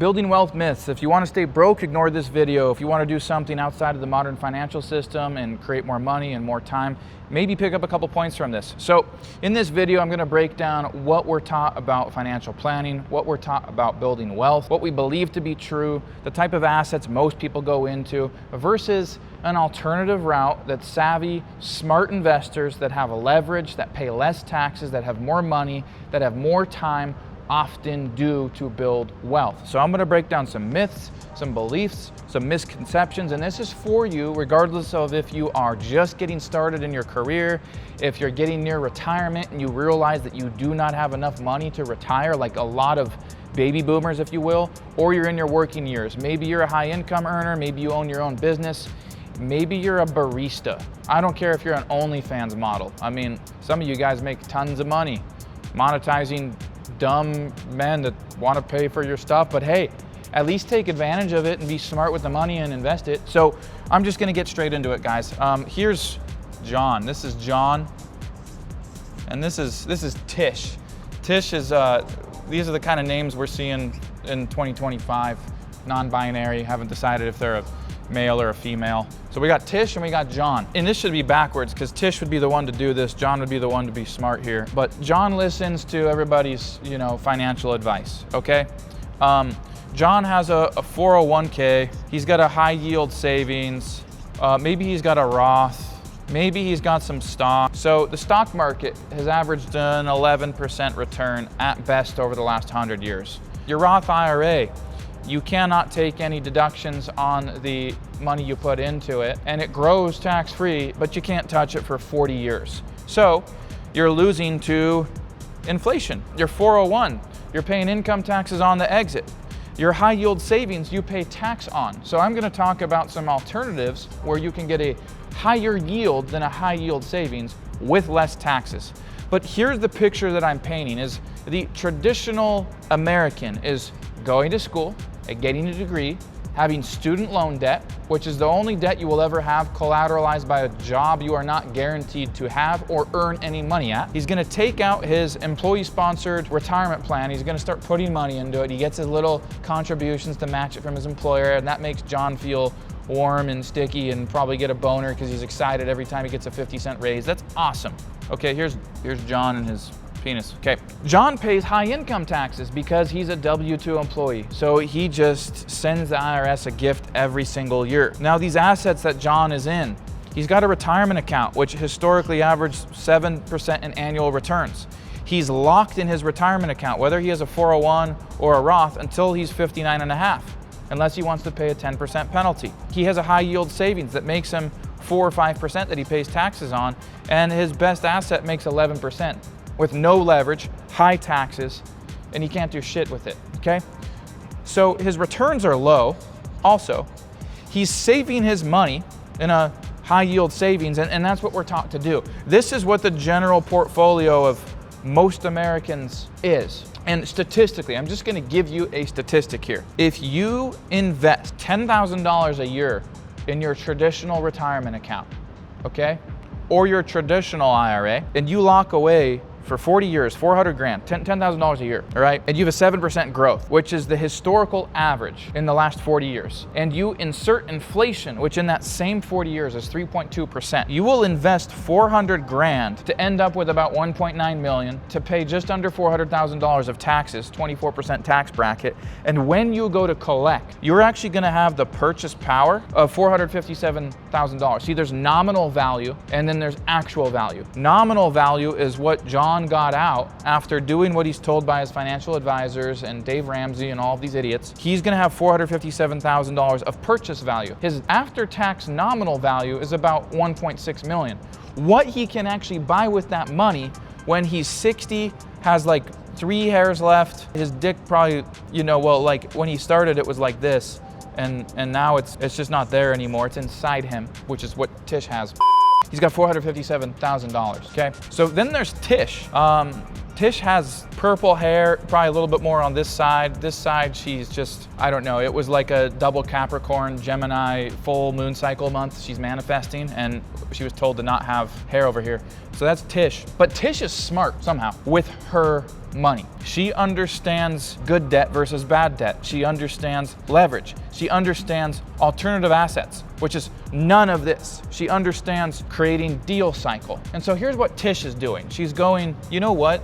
Building wealth myths. If you want to stay broke, ignore this video. If you want to do something outside of the modern financial system and create more money and more time, maybe pick up a couple points from this. So in this video, I'm going to break down what we're taught about financial planning, what we're taught about building wealth, what we believe to be true, the type of assets most people go into, versus an alternative route that savvy, smart investors that have leverage, that pay less taxes, that have more money, that have more time, often do to build wealth. So I'm going to break down some myths, some beliefs, some misconceptions, and this is for you regardless of if you are just getting started in your career, if you're getting near retirement and you realize that you do not have enough money to retire, like a lot of baby boomers, if you will, or you're in your working years. Maybe you're a high income earner, maybe you own your own business, maybe you're a barista. I don't care if you're an OnlyFans model. I mean, some of you guys make tons of money monetizing dumb men that want to pay for your stuff, but hey, at least take advantage of it and be smart with the money and invest it. So I'm just going to get straight into it, guys. Here's John. This is John, and this is Tish. Tish is these are the kind of names we're seeing in 2025. Non-binary, haven't decided if they're a male or a female. So we got Tish and we got John. And this should be backwards because Tish would be the one to do this, John would be the one to be smart here. But John listens to everybody's, financial advice, okay? John has a 401k, he's got a high yield savings, maybe he's got a Roth, maybe he's got some stock. So the stock market has averaged an 11% return at best over the last 100 years. Your Roth IRA, you cannot take any deductions on the money you put into it, and it grows tax-free, but you can't touch it for 40 years. So you're losing to inflation. Your 401, you're paying income taxes on the exit. Your high yield savings, you pay tax on. So I'm gonna talk about some alternatives where you can get a higher yield than a high yield savings with less taxes. But here's the picture that I'm painting is the traditional American is going to school, getting a degree, having student loan debt, which is the only debt you will ever have collateralized by a job you are not guaranteed to have or earn any money at. He's gonna take out his employee-sponsored retirement plan. He's gonna start putting money into it. He gets his little contributions to match it from his employer, and that makes John feel warm and sticky and probably get a boner because he's excited every time he gets a 50-cent raise. That's awesome. Okay, here's John and his penis. Okay, John pays high income taxes because he's a W-2 employee. So he just sends the IRS a gift every single year. Now these assets that John is in, he's got a retirement account, which historically averaged 7% in annual returns. He's locked in his retirement account, whether he has a 401 or a Roth, until he's 59 and a half, unless he wants to pay a 10% penalty. He has a high yield savings that makes him 4 or 5% that he pays taxes on, and his best asset makes 11%. With no leverage, high taxes, and he can't do shit with it, okay? So his returns are low. Also, he's saving his money in a high yield savings, and that's what we're taught to do. This is what the general portfolio of most Americans is. And statistically, I'm just gonna give you a statistic here. If you invest $10,000 a year in your traditional retirement account, okay? Or your traditional IRA, and you lock away for 40 years, 400 grand, $10,000 a year, all right? And you have a 7% growth, which is the historical average in the last 40 years. And you insert inflation, which in that same 40 years is 3.2%. You will invest 400 grand to end up with about 1.9 million to pay just under $400,000 of taxes, 24% tax bracket. And when you go to collect, you're actually gonna have the purchase power of $457,000. See, there's nominal value and then there's actual value. Nominal value is what John got out after doing what he's told by his financial advisors and Dave Ramsey and all of these idiots. He's gonna have $457,000 of purchase value. His after-tax nominal value is about 1.6 million. What he can actually buy with that money when he's 60, has like 3 hairs left, his dick probably, like when he started it was like this, and now it's just not there anymore. It's inside him, which is what Tish has. He's got $457,000, okay? So then there's Tish. Tish has purple hair, probably a little bit more on this side. This side, she's just, I don't know, it was like a double Capricorn, Gemini, full moon cycle month. She's manifesting, and she was told to not have hair over here. So that's Tish. But Tish is smart somehow with her money. She understands good debt versus bad debt. She understands leverage. She understands alternative assets, which is none of this. She understands creating deal cycle. And so here's what Tish is doing. She's going, you know what?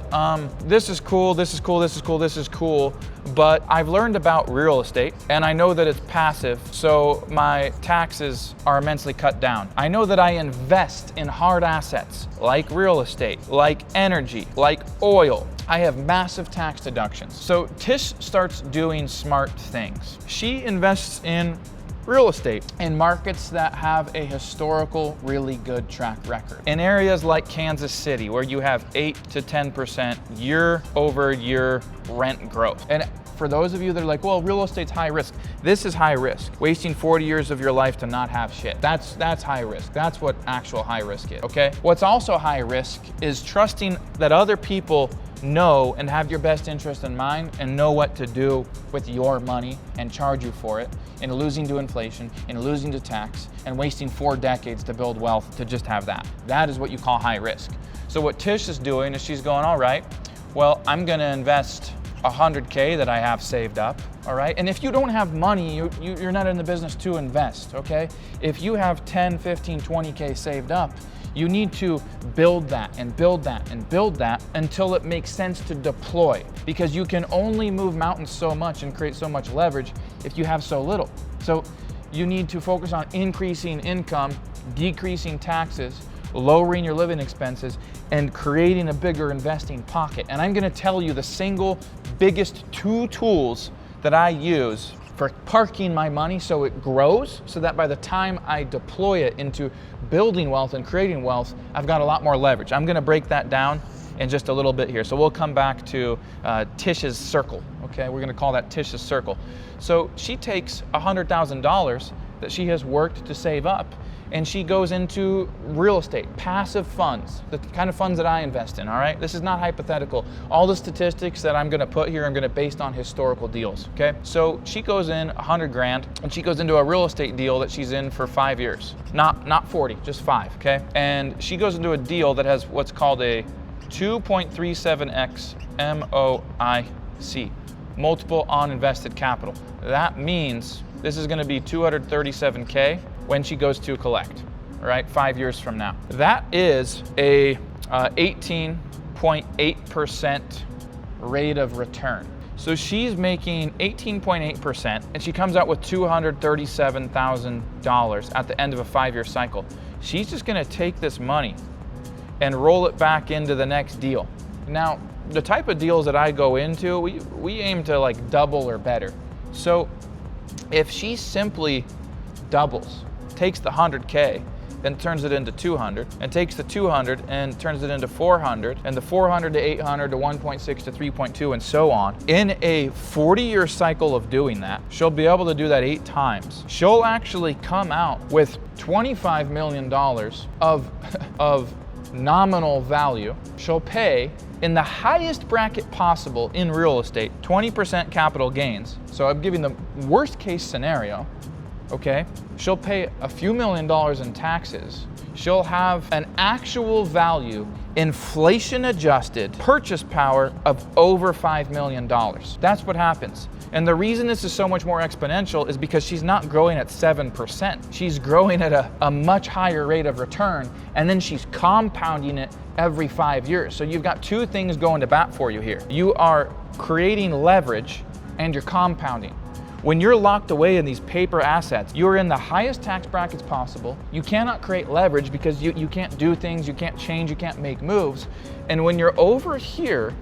This is cool, this is cool, this is cool, this is cool, but I've learned about real estate and I know that it's passive, so my taxes are immensely cut down. I know that I invest in hard assets like real estate, like energy, like oil. I have massive tax deductions. So Tish starts doing smart things. She invests in real estate in markets that have a historical, really good track record. In areas like Kansas City, where you have 8 to 10% year-over-year rent growth. And for those of you that are like, well, real estate's high risk. This is high risk. Wasting 40 years of your life to not have shit. That's high risk. That's what actual high risk is, okay? What's also high risk is trusting that other people know and have your best interest in mind and know what to do with your money and charge you for it, and losing to inflation and losing to tax and wasting 4 decades to build wealth to just have that. That is what you call high risk. So what Tish is doing is she's going, all right, well, I'm gonna invest $100K that I have saved up, all right? And if you don't have money, you're not in the business to invest, okay? If you have 10, 15, 20K saved up, you need to build that and build that and build that until it makes sense to deploy, because you can only move mountains so much and create so much leverage if you have so little. So you need to focus on increasing income, decreasing taxes, lowering your living expenses, and creating a bigger investing pocket. And I'm gonna tell you the single biggest 2 tools that I use for parking my money so it grows, so that by the time I deploy it into building wealth and creating wealth, I've got a lot more leverage. I'm gonna break that down in just a little bit here. So we'll come back to Tish's circle, okay? We're gonna call that Tish's circle. So she takes $100,000 that she has worked to save up, and she goes into real estate, passive funds, the kind of funds that I invest in, all right? This is not hypothetical. All the statistics that I'm gonna put here, I'm gonna based on historical deals, okay? So she goes in 100 grand, and she goes into a real estate deal that she's in for 5 years. Not 40, just 5, okay? And she goes into a deal that has what's called a 2.37x MOIC, multiple on invested capital. That means this is gonna be 237K when she goes to collect, all right, 5 years from now. That is a 18.8% rate of return. So she's making 18.8%, and she comes out with $237,000 at the end of a 5-year cycle. She's just gonna take this money and roll it back into the next deal. Now, the type of deals that I go into, we aim to like double or better. So if she simply doubles, takes the 100K and turns it into 200, and takes the 200 and turns it into 400, and the 400 to 800 to 1.6 to 3.2, and so on. In a 40-year cycle of doing that, she'll be able to do that 8 times. She'll actually come out with $25 million of nominal value. She'll pay in the highest bracket possible in real estate, 20% capital gains. So I'm giving the worst case scenario. Okay, she'll pay a few $1,000,000 in taxes. She'll have an actual value, inflation adjusted purchase power of over $5 million. That's what happens. And the reason this is so much more exponential is because she's not growing at 7%. She's growing at a much higher rate of return, and then she's compounding it every 5 years. So you've got 2 things going to bat for you here. You are creating leverage and you're compounding. When you're locked away in these paper assets, you're in the highest tax brackets possible. You cannot create leverage because you can't do things, you can't change, you can't make moves. And when you're over here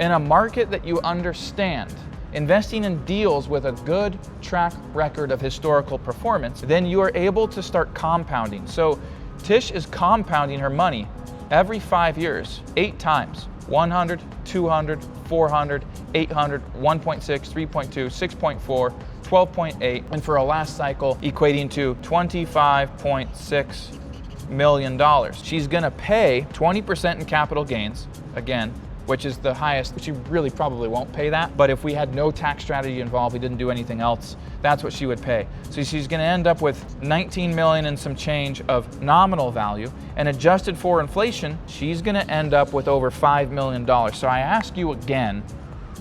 in a market that you understand, investing in deals with a good track record of historical performance, then you are able to start compounding. So Tish is compounding her money every 5 years, 8 times. 100, 200, 400, 800, 1.6, 3.2, 6.4, 12.8, and for a last cycle equating to $25.6 million. She's gonna pay 20% in capital gains, again, which is the highest, which you really probably won't pay that. But if we had no tax strategy involved, we didn't do anything else, that's what she would pay. So she's gonna end up with 19 million and some change of nominal value, and adjusted for inflation, she's gonna end up with over $5 million. So I ask you again,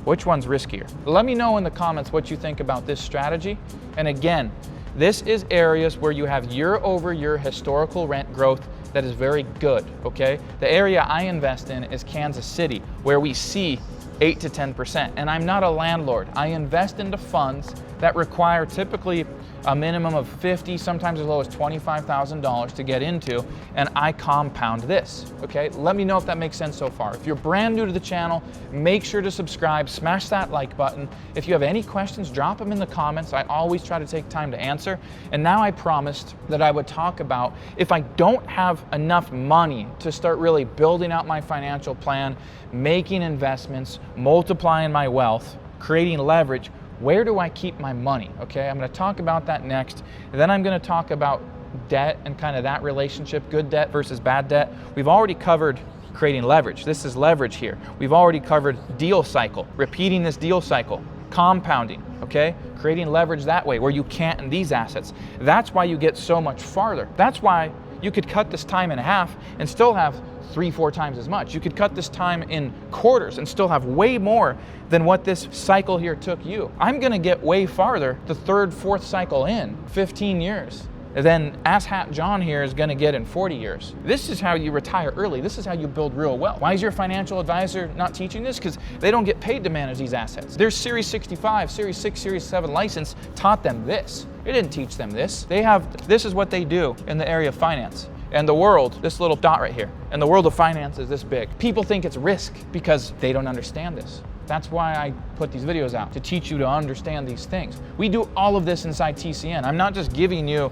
which one's riskier? Let me know in the comments what you think about this strategy. And again, this is areas where you have year-over-year historical rent growth that is very good, okay? The area I invest in is Kansas City, where we see 8 to 10%. And I'm not a landlord. I invest into funds that require typically a minimum of $50,000, sometimes as low as $25,000 to get into, and I compound this, okay? Let me know if that makes sense so far. If you're brand new to the channel, make sure to subscribe, smash that like button. If you have any questions, drop them in the comments. I always try to take time to answer. And now I promised that I would talk about if I don't have enough money to start really building out my financial plan, making investments, multiplying my wealth, creating leverage, where do I keep my money? Okay, I'm going to talk about that next. And then I'm going to talk about debt and kind of that relationship, good debt versus bad debt. We've already covered creating leverage. This is leverage here. We've already covered deal cycle, repeating this deal cycle, compounding, okay? Creating leverage that way where you can't in these assets. That's why you get so much farther. That's why you could cut this time in half and still have 3-4 times as much. You could cut this time in quarters and still have way more than what this cycle here took you. I'm gonna get way farther the 3rd, 4th cycle in 15 years than asshat John here is gonna get in 40 years. This is how you retire early. This is how you build real wealth. Why is your financial advisor not teaching this? Because they don't get paid to manage these assets. Their Series 65, Series 6, Series 7 license taught them this. It didn't teach them this. This is what they do in the area of finance. And the world, this little dot right here, and the world of finance is this big. People think it's risk because they don't understand this. That's why I put these videos out, to teach you to understand these things. We do all of this inside TCN. I'm not just giving you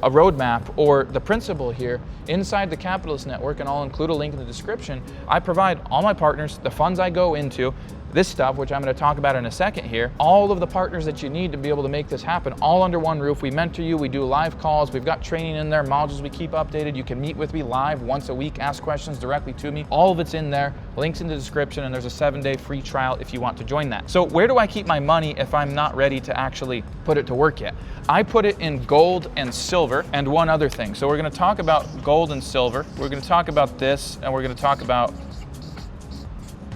a roadmap or the principle here. Inside the Capitalist Network, and I'll include a link in the description, I provide all my partners, the funds I go into, this stuff, which I'm going to talk about in a second here, all of the partners that you need to be able to make this happen, all under one roof. We mentor you, we do live calls, we've got training in there, modules we keep updated. You can meet with me live once a week, ask questions directly to me. All of it's in there, links in the description, and there's a 7-day free trial if you want to join that. So where do I keep my money if I'm not ready to actually put it to work yet? I put it in gold and silver and one other thing. So we're going to talk about gold and silver. We're going to talk about this, and we're going to talk about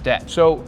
debt. So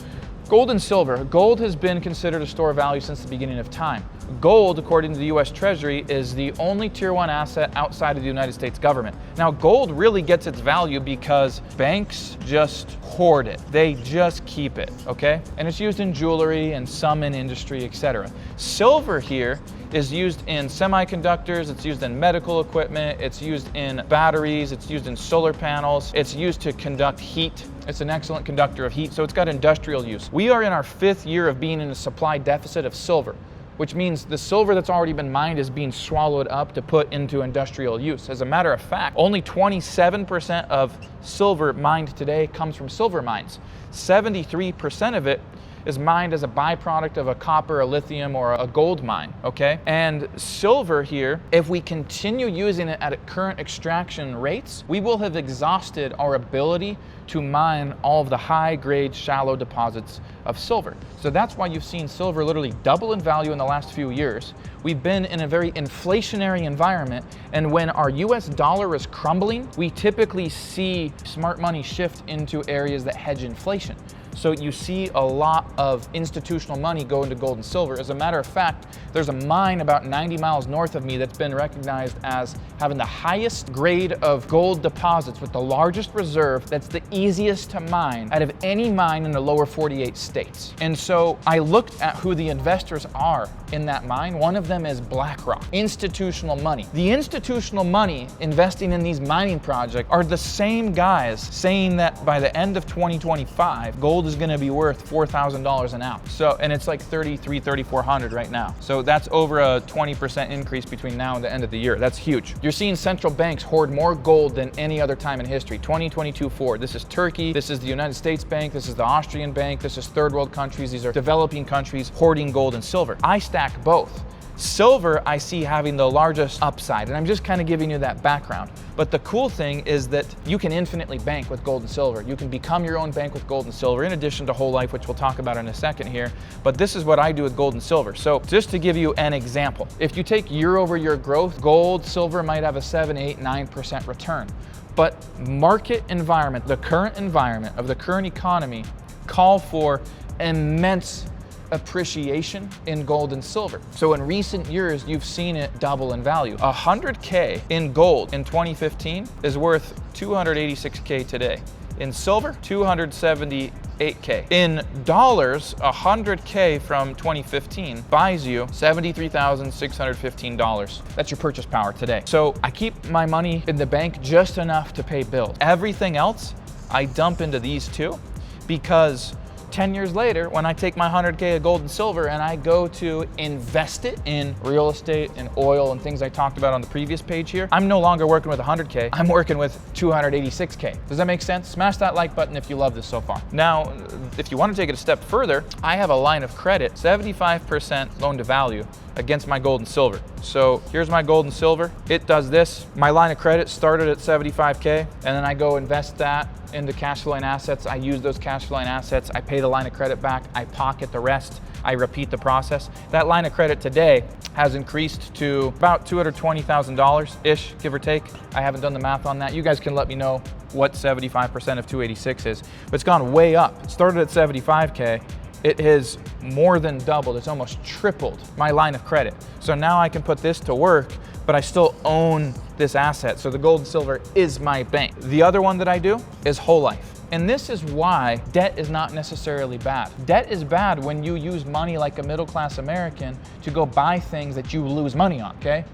gold and silver. Gold has been considered a store of value since the beginning of time. Gold, according to the US Treasury, is the only tier 1 asset outside of the United States government. Now, gold really gets its value because banks just hoard it. They just keep it, okay? And it's used in jewelry and some in industry, etc. Silver here is used in semiconductors, it's used in medical equipment, it's used in batteries, it's used in solar panels, it's used to conduct heat. It's an excellent conductor of heat, so it's got industrial use. We are in our 5th year of being in a supply deficit of silver, which means the silver that's already been mined is being swallowed up to put into industrial use. As a matter of fact, only 27% of silver mined today comes from silver mines. 73% of it is mined as a byproduct of a copper, a lithium, or a gold mine, okay? And silver here, if we continue using it at current extraction rates, we will have exhausted our ability to mine all of the high-grade, shallow deposits of silver. So that's why you've seen silver literally double in value in the last few years. We've been in a very inflationary environment, and when our US dollar is crumbling, we typically see smart money shift into areas that hedge inflation. So you see a lot of institutional money go into gold and silver. As a matter of fact, there's a mine about 90 miles north of me that's been recognized as having the highest grade of gold deposits with the largest reserve that's the easiest to mine out of any mine in the lower 48 states. And so I looked at who the investors are in that mine. One of them is BlackRock, institutional money. The institutional money investing in these mining projects are the same guys saying that by the end of 2025, gold is going to be worth $4,000 an ounce. So, and it's like 3,400 right now. So that's over a 20% increase between now and the end of the year. That's huge. You're seeing central banks hoard more gold than any other time in history. 2022 forward. This is Turkey. This is the United States Bank. This is the Austrian Bank. This is third world countries. These are developing countries hoarding gold and silver. I stack both. Silver, I see having the largest upside, and I'm just kind of giving you that background. But the cool thing is that you can infinitely bank with gold and silver. You can become your own bank with gold and silver, in addition to whole life, which we'll talk about in a second here. But this is what I do with gold and silver. So just to give you an example, if you take year-over-year growth, gold, silver might have a 7, 8, 9% return. But market environment, the current environment of the current economy, call for immense appreciation in gold and silver. So in recent years, you've seen it double in value. 100K in gold in 2015 is worth 286K today. In silver, 278K. In dollars, 100K from 2015 buys you $73,615. That's your purchase power today. So I keep my money in the bank just enough to pay bills. Everything else, I dump into these two, because 10 years later, when I take my 100K of gold and silver and I go to invest it in real estate and oil and things I talked about on the previous page here, I'm no longer working with 100K, I'm working with 286K. Does that make sense? Smash that like button if you love this so far. Now, if you want to take it a step further, I have a line of credit, 75% loan to value against my gold and silver. So here's my gold and silver. It does this. My line of credit started at 75K, and then I go invest that into cash flowing assets. I use those cash flowing assets. I pay the line of credit back. I pocket the rest. I repeat the process. That line of credit today has increased to about $220,000-ish, give or take. I haven't done the math on that. You guys can let me know what 75% of 286 is, but it's gone way up. It started at 75K. It has more than doubled. It's almost tripled my line of credit. So now I can put this to work, but I still own this asset. So the gold and silver is my bank. The other one that I do is whole life. And this is why debt is not necessarily bad. Debt is bad when you use money like a middle-class American to go buy things that you lose money on, okay?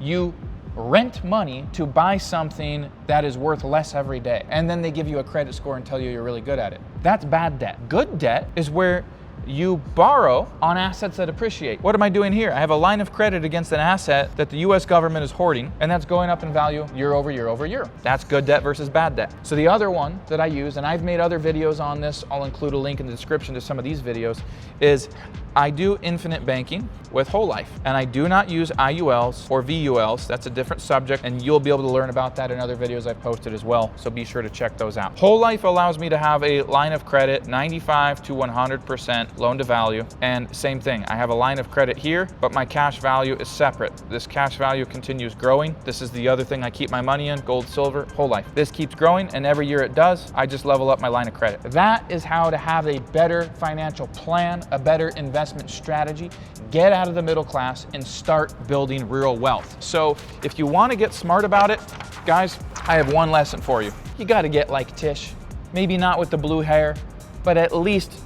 You rent money to buy something that is worth less every day, and then they give you a credit score and tell you you're really good at it. That's bad debt. Good debt is where you borrow on assets that appreciate. What am I doing here? I have a line of credit against an asset that the US government is hoarding, and that's going up in value year over year over year. That's good debt versus bad debt. So the other one that I use, and I've made other videos on this, I'll include a link in the description to some of these videos, is I do infinite banking with whole life, and I do not use IULs or VULs. That's a different subject, and you'll be able to learn about that in other videos I've posted as well, so be sure to check those out. Whole life allows me to have a line of credit 95 to 100% loan to value, and same thing, I have a line of credit here, but my cash value is separate. This cash value continues growing. This is the other thing I keep my money in, gold, silver, whole life. This keeps growing, and every year it does, I just level up my line of credit. That is how to have a better financial plan, a better investment strategy, get out of the middle class and start building real wealth. So if you want to get smart about it, guys, I have one lesson for you. You got to get like Tish, maybe not with the blue hair, but at least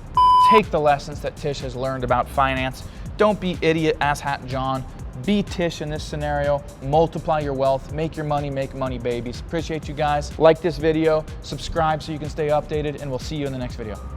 take the lessons that Tish has learned about finance. Don't be idiot asshat John. Be Tish in this scenario, multiply your wealth, make money, babies. Appreciate you guys. Like this video, subscribe so you can stay updated, and we'll see you in the next video.